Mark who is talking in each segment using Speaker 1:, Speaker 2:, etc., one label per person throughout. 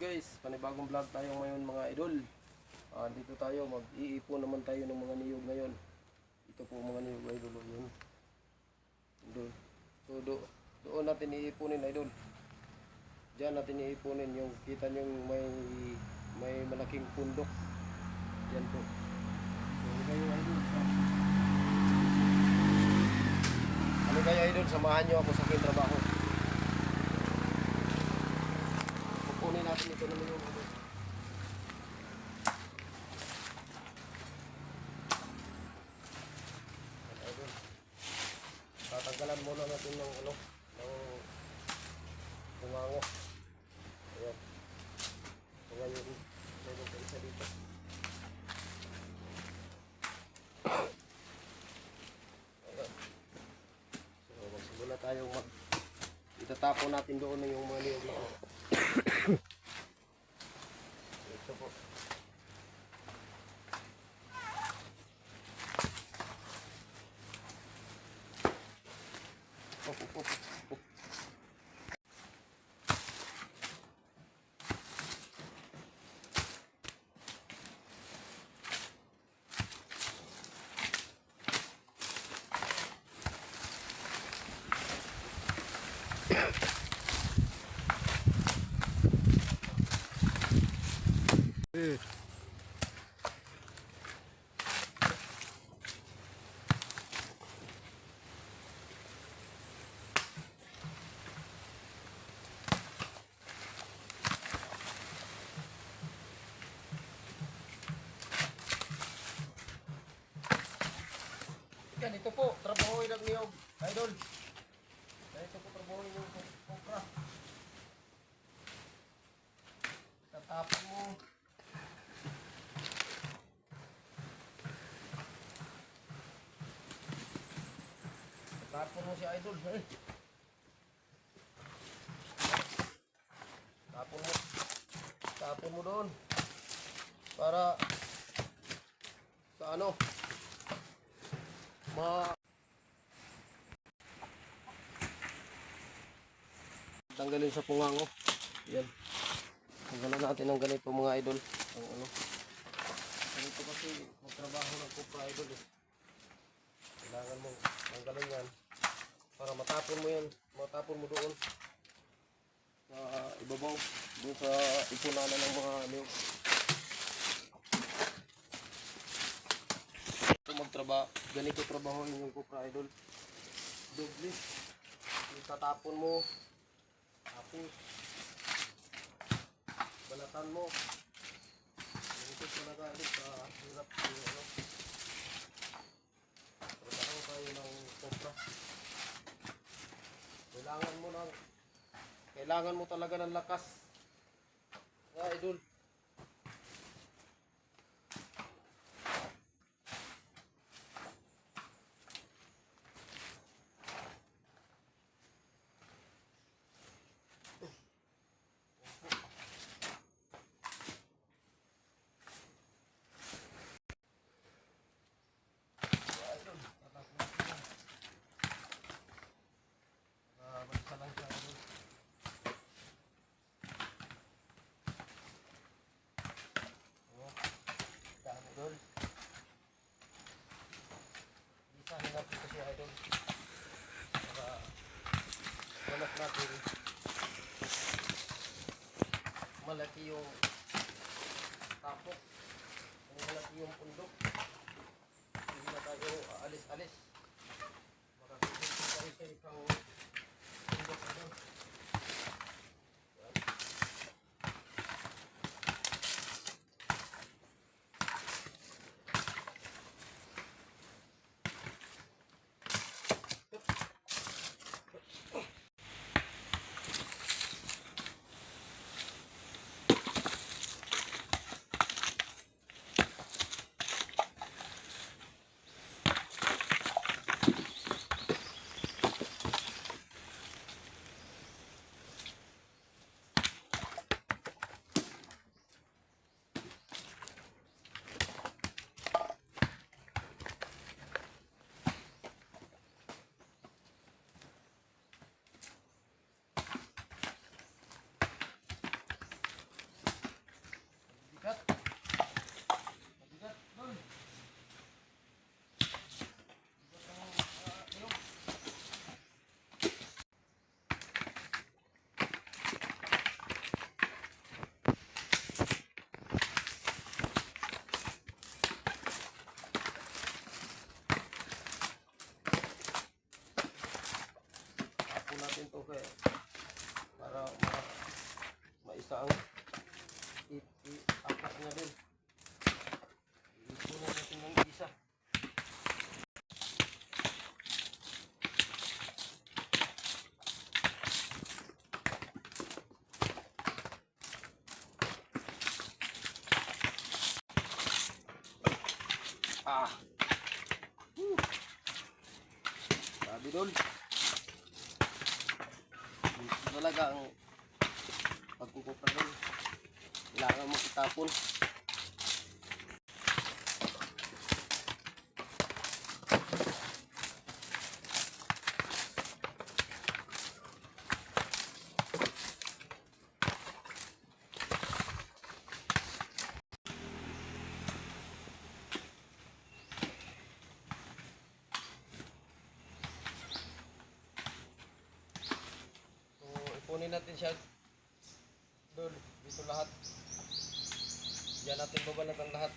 Speaker 1: guys, panibagong vlog tayo ngayon mga idol. Dito tayo, mag-iipon naman tayo ng mga niyog ngayon. Ito po mga niyog idol. Yun. Doon natin iipunin idol. Diyan natin iipunin yung kita nyo may malaking pundok. Yan po. Ano kayo idol? Ano kayo idol? Samahan nyo ako sa aking trabaho. Kukunin natin ito naman yung idol. Tatanggalan muna natin ng ng bungango. Ayan. So ngayon, meron pa isa dito. Ayan. So magsimula tayong itatapon natin doon yung mga niyog na ito po. Yan, ito po, trabahoy ng niyog, idol. Yan, ito po, trabahoy yung kopra. Tatapon mo. Tatapon mo si idol. Tapon mo. Tapon mo doon. Para sa ano? Tanggalin sa pungango. Yan. Tanggalan natin ng ganito mga idol. Ang ano. Ganito kasi magtrabaho ng kopra idol eh. Kailangan mo tanggalin yan para matapon mo yan. Matapon mo doon sa ibabaw. Doon sa ipunanan ng mga niyog. Ganito trabaho yung kopra idol. Doble. Itatapon mo. Tapos balatan mo. Ganito talaga idol sa hirap yung ano. Trabaho tayo ng kopra. Kailangan mo talaga ng lakas. Idol. Isahin natin kasi idol para walat natin malaki yung tapok, malaki yung pundok, hindi na tayo aalis-alis makakasipin tayo sa isang pundok idol. basta ang i-apak niya din. Ipunin natin ng isa. Sabi doon. Ito talaga ang pagkukupra doon. Kailangan mo itapon. Kunin natin siya doon, dito lahat. Diyan natin babalat ang lahat.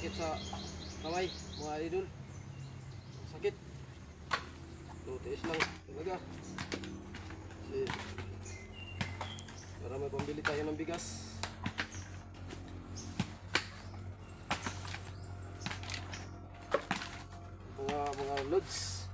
Speaker 1: Sakit sa kamay, mga idol. Sakit. Tiis lang talaga. Kasi para may pambili tayo ng bigas. Mga loads.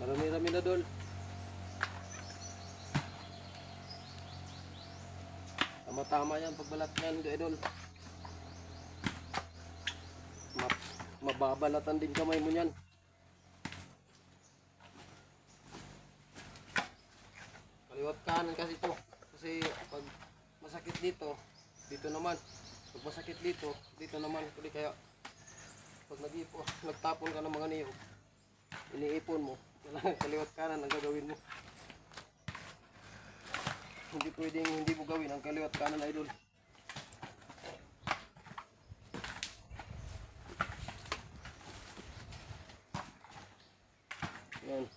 Speaker 1: Marami-rami na doon. Tama-tama yan pagbalat yan, idol. Mababalatan din kamay mo yan. Kaliwat kanan kasi ito. Kasi pag masakit dito, dito naman. Pag masakit dito, dito naman. Kaya pag nagtapon ka ng mga niyog, iniipon mo. Kaliwat kanan ang gagawin mo. Hindi pwedeng hindi mo gawin ang kaliwat kanan, idol. Yan.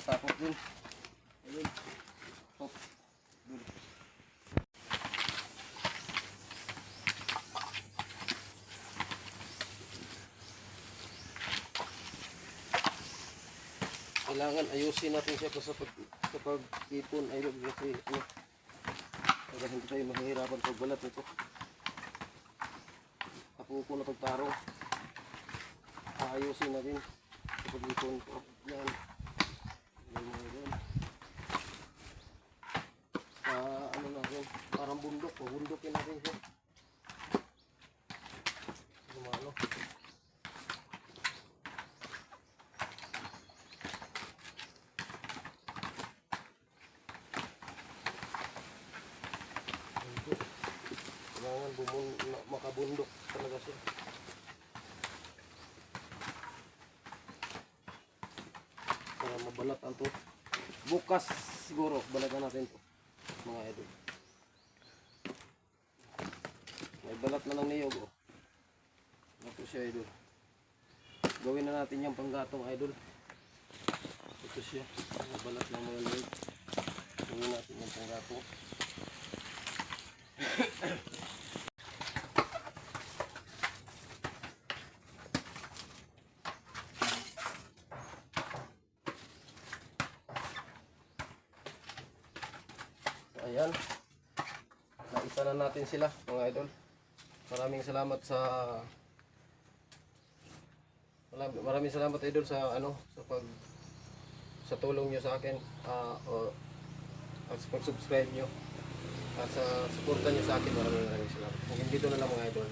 Speaker 1: Tapos dun. Ayun. Top. Dun. Kailangan ayusin natin siya sa pag-ipon, idol, kasi para hindi tayo mahihirapan pagbalat nito. Ako na pagtaro. Ayusin natin sa pag-ipon ko. Yan. Ano natin, parang bundok. Bundokin natin siya. Ano. Kailangan makabundok talaga siya. Para mabalatan to. Bukas siguro balatan natin to, mga idol. May balat na ng niyog, oh. siya idol. Gawin na natin yung panggatong idol. Ito siya. Nabalat ng mga leg. Gawin natin yung panggatong. So, ayan. Naisa na natin sila mga idol. Maraming salamat idol sa sa tulong niyo sa akin at sa pag-subscribe niyo at sa suporta niyo sa akin. Maraming salamat. Hanggang dito na lang mga idol.